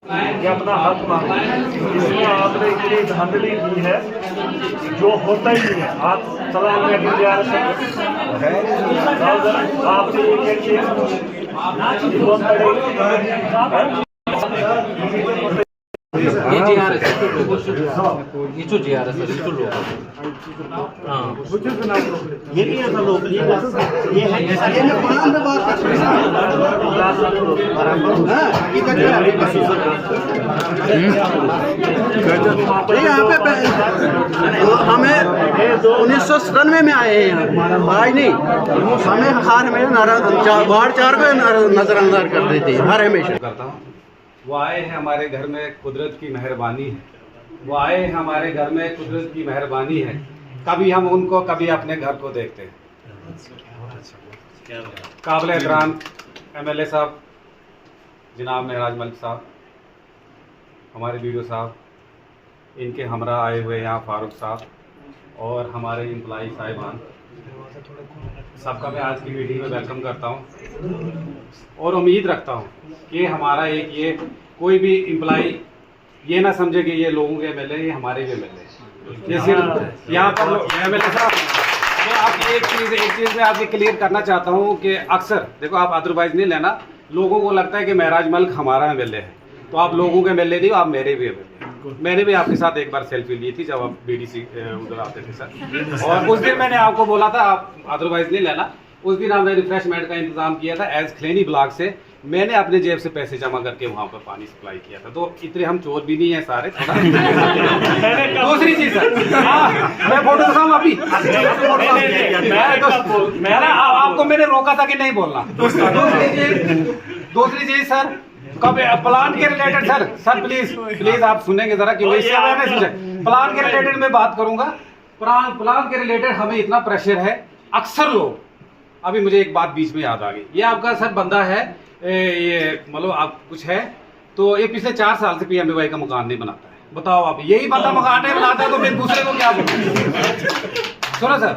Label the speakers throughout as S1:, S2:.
S1: ये अपना हक मांगे। इसमें आपने इतनी धांधली की है जो होता ही नहीं है। आप सलाम में आपने ये किया
S2: ये भी ऐसा लोग ये है ये मैं कुरान में बात कर रहा हूं। यहाँ पे हमें 1997 में आए हैं यहाँ, आज नहीं। हमें हर हमेशा बाढ़ चार को नजरअंदाज कर देते हैं हर हमेशा।
S3: करता हूँ वो आए हैं हमारे घर में, कुदरत की मेहरबानी है। वो आए हैं हमारे घर में, कुदरत की मेहरबानी है। कभी हम उनको कभी अपने घर को देखते हैं। काबिल एहतराम MLA साहब जनाब महराज मलिक साहब, हमारे वीडियो साहब, इनके हमरा आए हुए यहाँ फारूक साहब और हमारे एम्प्लॉई साहिबान, सबका मैं आज की मीटिंग में वेलकम करता हूँ और उम्मीद रखता हूँ कि हमारा एक ये कोई भी एम्प्लॉई ये ना समझे कि ये लोगों के MLA, ये हमारे भी MLA। ये सिर्फ यहाँ पर MLA साहब, मैं आपकी एक चीज़ मैं आपसे क्लियर करना चाहता हूँ कि अक्सर देखो, आप अदरवाइज नहीं लेना, लोगों को लगता है कि महराज मलिक हमारा MLA है, तो आप लोगों के MLA नहीं हो, आप मेरे भी MLA। मैंने भी आपके साथ एक बार सेल्फी ली थी जब आप BDC उधर आते थे सर, और उस दिन मैंने आपको बोला था आप अदरवाइज नहीं लेना। उस दिन आपने रिफ्रेशमेंट का इंतजाम किया था एज खलैनी ब्लॉक से, मैंने अपने जेब से पैसे जमा करके वहाँ पर पानी सप्लाई किया था। तो इतने हम चोर भी नहीं है सारे। दूसरी चीज सर, मैं फोटो दिखाऊँ अभी, आपको मैंने रोका था कि नहीं बोलना। दूसरी चीज सर, कब प्लान के रिलेटेड सर प्लीज आप सुनेंगे जरा, क्योंकि इससे अवेयरनेस हो जाए। प्लान के रिलेटेड मैं बात करूंगा। प्लान के रिलेटेड हमें इतना प्रेशर है, अक्सर लोग, अभी मुझे एक बात बीच में याद आ गई, ये आपका सर बंदा है, ये मतलब आप कुछ है तो ये पिछले 4 साल से PMAY का मकान नहीं बनाता है। बताओ आप, यही बंदा मकान नहीं बनाता है तो फिर दूसरे को क्या बोलूं? सुनो सर,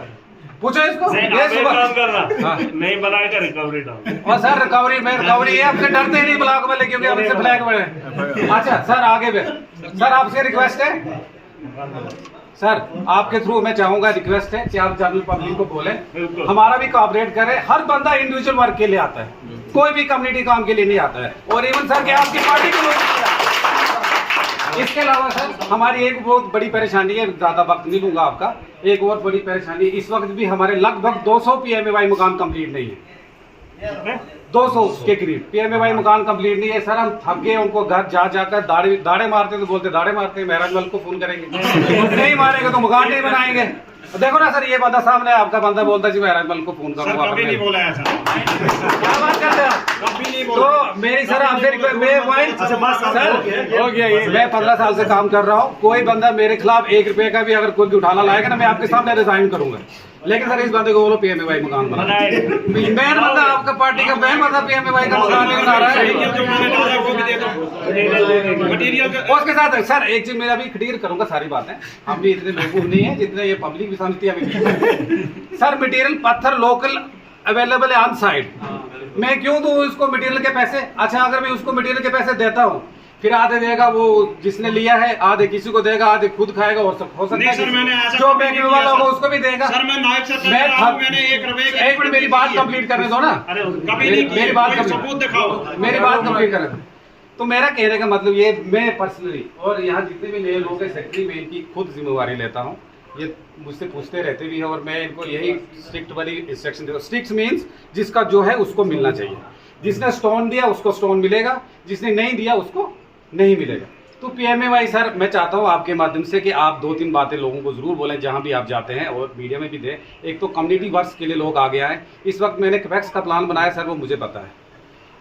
S3: पूछो इसको।
S1: नहीं बनाएगा रिकवरी डाउन।
S3: और सर रिकवरी ये आपसे डरते ही नहीं ब्लॉक वाले, क्योंकि आपसे फ्लैग बने। अच्छा सर आगे भी सर आपसे रिक्वेस्ट है सर, आपके थ्रू मैं चाहूंगा, रिक्वेस्ट है कि आप जनरल पब्लिक को बोलें, हमारा भी कोऑपरेट करें। हर बंदा इंडिविजुअल वर्क के लिए आता है, कोई भी कम्युनिटी काम के लिए नहीं आता है, और इवन सर के आपकी पार्टी के लोग। इसके अलावा सर हमारी एक बहुत बड़ी परेशानी है, ज्यादा वक्त नहीं लूंगा आपका, एक और बड़ी परेशानी, इस वक्त भी हमारे लगभग 200 PMAY मकान कंप्लीट नहीं है। 200 के करीब PMAY मकान कंप्लीट नहीं है सर। हम थक गए, उनको घर जाकर दाड़े मारते तो बोलते दाड़े मारते हैं, महराज मलिक को फोन करेंगे, नहीं मारेंगे तो मकान नहीं बनाएंगे। देखो ना सर, ये बंदा सामने आपका बंदा बोलता जी महराज मलिक को फोन करूंगा।
S1: कभी नहीं बोला ऐसा,
S3: क्या बात करते हैं?
S1: कभी नहीं
S3: तो
S1: बोला।
S3: मेरी सर आपसे सर, मैं 15 साल से काम कर रहा हूँ, कोई बंदा मेरे खिलाफ 1 रुपए का भी अगर कोई उठाना लाएगा ना, मैं आपके सामने रिजाइन करूंगा। लेकिन सर इस बंदे को बोलो PMAY मकान बनाए, मेन बंदा आपका पार्टी का मेन बंदा PMAY का मकान नहीं बना रहा है। उसके साथ सर एक चीज मैं अभी क्लियर करूंगा, सारी बातें हम भी इतने बेवकूफ नहीं है जितने ये पब्लिक भी समझती है। सर मटेरियल पत्थर लोकल अवेलेबल है ऑन साइड, मैं क्यों दूं उसको मटेरियल के पैसे? अच्छा अगर मैं उसको मटेरियल के पैसे देता हूँ, फिर आधे देगा वो जिसने लिया है, आधे किसी को देगा, आधे खुद खाएगा, और सब हो सकता है जो बैंक वाला होगा उसको भी देगा।
S1: सर मैं नायब सर मैंने 1 रुपए
S3: एक मिनट मेरी बात कंप्लीट करने दो ना, मेरी बात
S1: सबूत दिखाओ,
S3: मेरी बात कंप्लीट करने दो। तो मेरा कहने का मतलब ये, मैं पर्सनली और यहाँ जितने भी नए लोग हैं सेक्रेटरी, मैं इनकी खुद जिम्मेवारी लेता हूँ। ये मुझसे पूछते रहते भी है और मैं इनको यही स्ट्रिक्ट वाली इंस्ट्रक्शन देता हूँ। स्ट्रिक्ट मीन्स जिसका जो है उसको मिलना चाहिए, जिसने स्टोन दिया उसको स्टोन मिलेगा, जिसने नहीं दिया उसको नहीं मिलेगा। तो PMAY सर मैं चाहता हूँ आपके माध्यम से कि आप 2-3 बातें लोगों को जरूर बोलें जहाँ भी आप जाते हैं, और मीडिया में भी दें। एक तो कम्युनिटी वर्क्स के लिए लोग आ गया है इस वक्त, मैंने कैपेक्स का प्लान बनाया सर, वो मुझे पता है।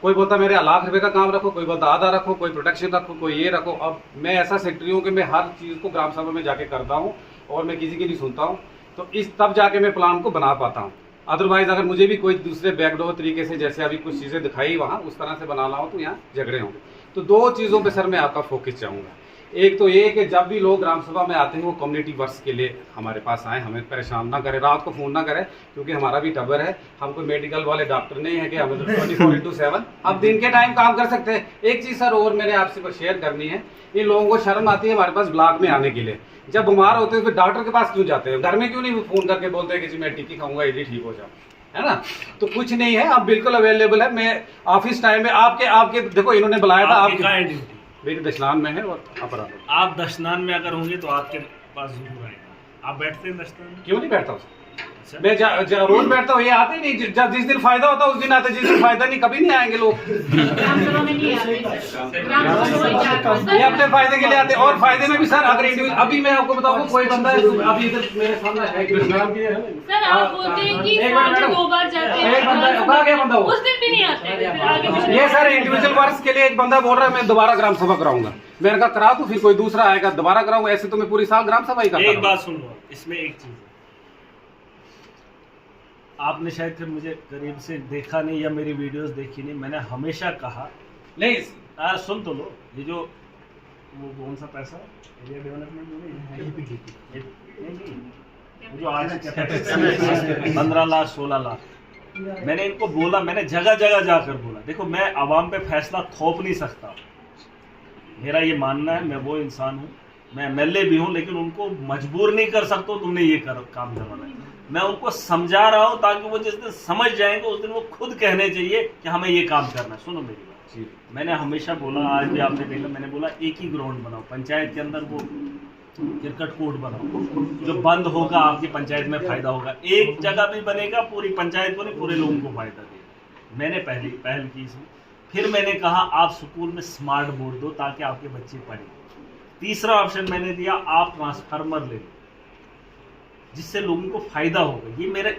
S3: कोई बोलता मेरे लाख रुपए का काम रखो, कोई बोलता आधा रखो, कोई प्रोटेक्शन रखो, कोई ये रखो। अब मैं ऐसा सेक्रेटरी हूँ कि मैं हर चीज़ को ग्राम सभा में जाके करता हूँ और मैं किसी की नहीं सुनता हूँ, तो इस तब जाके मैं प्लान को बना पाता हूँ। अदरवाइज अगर मुझे भी कोई दूसरे बैकडोर तरीके से, जैसे अभी कुछ चीज़ें दिखाई वहाँ, उस तरह से बनाना हो तो यहाँ झगड़े होंगे। तो 2 चीज़ों पे सर मैं आपका फोकस चाहूँगा। एक तो ये कि जब भी लोग ग्राम सभा में आते हैं वो कम्युनिटी वर्क के लिए हमारे पास आए, हमें परेशान ना करें, रात को फ़ोन ना करें, क्योंकि हमारा भी टबर है, हम कोई मेडिकल वाले डॉक्टर नहीं है कि हमें 24/7 अब दिन के टाइम काम कर सकते हैं। एक चीज़ सर और मैंने आपसे शेयर करनी है, इन लोगों को शर्म आती है हमारे पास ब्लॉक में आने के लिए, जब बीमार होते हैं तो डॉक्टर के पास क्यों जाते हैं, घर में क्यों नहीं फ़ोन करके बोलते हैं कि जी मैं टिक्की खाऊंगा इडली ठीक हो जाओ, है ना। तो कुछ नहीं है, अब बिल्कुल अवेलेबल है। मैं ऑफिस टाइम में आपके देखो इन्होंने बुलाया था, आपकी मेरी दशनान में है और अपराध।
S4: आप दशनान में अगर होंगे तो आपके पास जरूर आएगा। आप बैठते हैं दशनान में?
S3: क्यों नहीं बैठता हूँ, मैं रोज बैठता हूँ, ये आते ही नहीं, जब जिस दिन फायदा होता है उस दिन आते, जिस दिन फायदा नहीं कभी नहीं आएंगे लोग। ये अपने फायदे के लिए आते हैं, और फायदे में भी सर अगर इंडिविजुअल, अभी मैं आपको बताऊँ कोई बंदा है अभी इधर मेरे सामने है,
S5: सर आप बोलते हैं कि साल में 2 बार जाते हैं,
S3: एक बंदा कहा गया बंदा
S5: उस दिन भी नहीं आते हैं, फिर आगे
S3: ये सर इंडिविजुअल वर्क के लिए एक बंदा बोल रहा है मैं दोबारा ग्राम सभा कराऊंगा, मैंने कहा करा तो फिर कोई दूसरा आएगा दोबारा कराऊंगा, ऐसे तो मैं पूरी साल ग्राम सभा ही करता
S4: एक बात सुन लो, इसमें एक चीज है, आपने शायद फिर मुझे करीब से देखा नहीं या मेरी वीडियोस देखी नहीं, मैंने हमेशा कहा
S3: नहीं
S4: सुन तो लो, ये जो वो कौन सा पैसा एरिया डेवलपमेंट नहीं, जो आज 15 लाख 16 लाख, मैंने इनको बोला, मैंने जगह जगह जाकर बोला, देखो मैं आवाम पे फैसला थोप नहीं सकता, मेरा ये मानना है, मैं वो इंसान हूँ, मैं MLA भी हूँ, लेकिन उनको मजबूर नहीं कर सकता तुमने ये काम करवाना है, मैं उनको समझा रहा हूँ ताकि वो जिस दिन समझ जाएंगे उस दिन वो खुद कहने चाहिए कि हमें ये काम करना है। सुनो मेरी बात, मैंने हमेशा बोला, आज भी आपने देखा, मैंने बोला एक ही ग्राउंड बनाओ, पंचायत के अंदर वो क्रिकेट कोर्ट बनाओ, जो बंद होगा आपकी पंचायत में फायदा होगा, एक जगह भी बनेगा पूरी पंचायत को नहीं पूरे लोगों को फायदा देगा। मैंने पहल की इसमें, फिर मैंने कहा आप स्कूल में स्मार्ट बोर्ड दो ताकि आपके बच्चे पढ़ें, तीसरा ऑप्शन मैंने दिया आप ट्रांसफार्मर ले लो जिससे लोगों को फायदा होगा, ये मेरे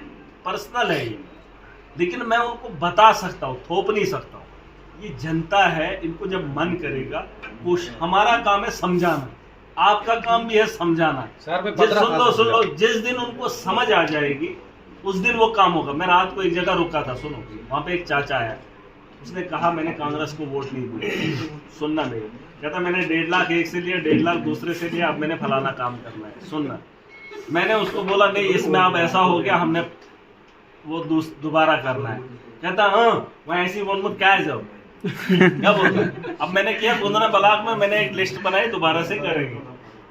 S4: पर्सनल है ये, लेकिन मैं उनको बता सकता हूँ, थोप नहीं सकता हूँ, ये जनता है, इनको जब मन करेगा, कुछ हमारा काम है समझाना, आपका काम भी है समझाना। सुन लो, जिस दिन उनको समझ आ जाएगी उस दिन वो काम होगा। मैं रात को एक जगह रुका था, सुनो, वहाँ पे एक चाचा आया, उसने कहा मैंने कांग्रेस को वोट नहीं दिया, सुनना मेरे, कहता मैंने 1.5 लाख एक से लिया, 1.5 लाख दूसरे से लिया, अब मैंने फलाना काम करना है, सुनना। मैंने उसको बोला नहीं इसमें अब ऐसा हो गया, हमने वो दोबारा करना है, कहता हाँ मैं ऐसी बोल क्या है जाओ क्या बोलता। अब मैंने किया गुंदना ब्लॉक में मैंने एक लिस्ट बनाई, दोबारा से करेंगे।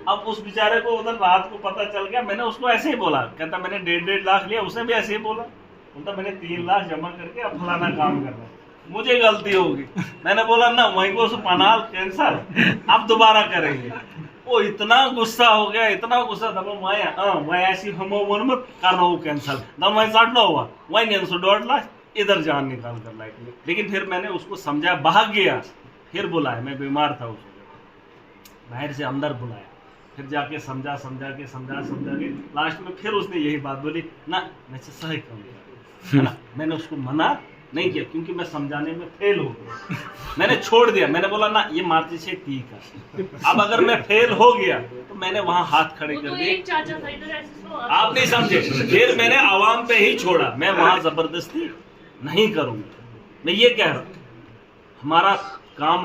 S4: अब उस बेचारे को उधर रात को पता चल गया, मैंने उसको ऐसे ही बोला, कहता मैंने 1.5 लाख लिया, उसने भी ऐसे ही बोला, बोलता मैंने 3 लाख जमा करके अब फलाना काम करना है, मुझे गलती होगी। मैंने बोला ना वहीं को पनाल कैंसर, अब दोबारा करेंगे। वो इतना गुस्सा हो गया, इतना गुस्सा था, मैं ऐसी हम मत करना हो कैंसर ना, मैं साढ़ना हुआ वही 1.5 लाख इधर जान निकाल कर लायक। लेकिन फिर मैंने उसको समझाया, भाग गया, फिर बुलाया, मैं बीमार था उसको, बाहर से अंदर बुलाया, फिर जाके समझा के लास्ट में फिर उसने यही बात बोली ना मैं सही काम किया ना, मैंने उसको मना नहीं किया क्योंकि मैं समझाने में फेल हो गया, मैंने छोड़ दिया, मैंने बोला ना ये मारती से ठीक है, अब अगर मैं फेल हो गया तो मैंने वहां हाथ खड़े कर दिए, आप नहीं समझे, फिर मैंने आवाम पे ही छोड़ा, मैं वहां जबरदस्ती नहीं करूंगा। मैं ये कह रहा हूं हमारा काम